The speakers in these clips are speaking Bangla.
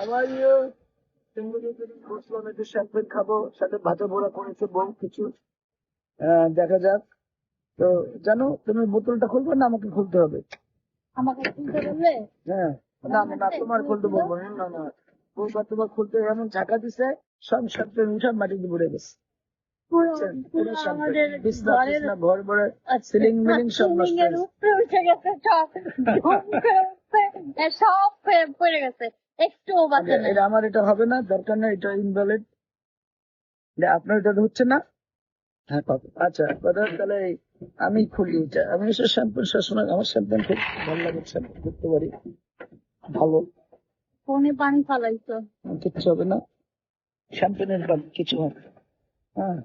আবার ইয়ে বসলাম একটু শ্যাম্পেন খাবো, সাথে ভাজা পোড়া করেছে বউ কিছু। দেখা যাক। তো জানো, তুমি বোতলটা খুলবে না আমাকে খুলতে হবে? আমাকে খুলতে বললে? হ্যাঁ। না না না, তোমার খুলতে বলবো না। না না, বলবা তোমার খুলতে এমন ঝাঁকা দিছে, সব শ্যাম্পেন সব মাটিতে পড়ে গেছে। বুঝছেন? পুরো শ্যাম্পেন বিছনা টিছনা ঘর ভরে সিলিং মিলিং সব নষ্ট সিলিং এর হয়েছে। উপরে উঠে গেছে সব, ধুম করে উঠছে, সব পড়ে গেছে, একটুও বাঁচে নাই। এটা আমার এটা হবে না, দরকার না, এটা ইনভ্যালিড। আপনার এটা হচ্ছে না। হ্যাঁ পাবো। আচ্ছা কথা তাহলে আমি খুলি এটা। আমি এসে শ্যাম্পু সবসময় আমার শ্যাম্পেন খুব ভালো লাগে, শ্যাম্পু করতে পারি ভালো। ফোনে পানি ফালাইছো? কিচ্ছু হবে না, শ্যাম্পেনের পানি কিছু হবে না। হ্যাঁ।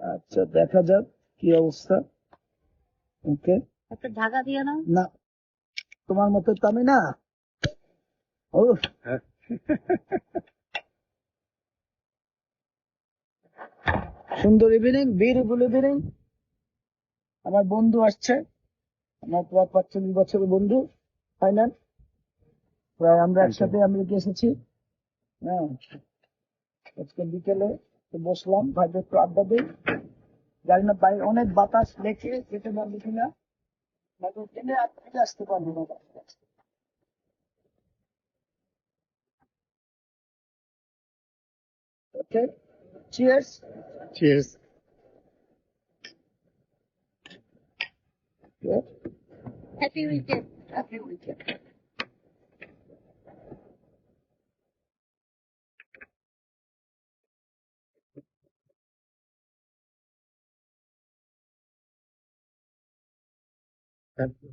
আচ্ছা দেখা যাক কি অবস্থা। ওকে। একটা ঢাকা দিয়ে নাও। না, তোমার মতো তো আমি না। ও সুন্দর ইভিনিং, বিউটিফুল ইভিনিং। আমার বন্ধু আসছে, আমার প্রায় 45 বছরের বন্ধু, ফাইনাল। প্রায় আমরা একসাথে আমেরিকা এসেছি। হ্যাঁ, আজকে বিকেলে তো বসলাম, ভাইদের একটু আড্ডা দিই। জানি না বাইরে অনেক বাতাস, লেখে যেতে পারবে কিনা, হয়তো ট্রেনে ফিরে আসতে পারবো না। Okay, cheers. Cheers. Happy weekend. Happy weekend. Thank you.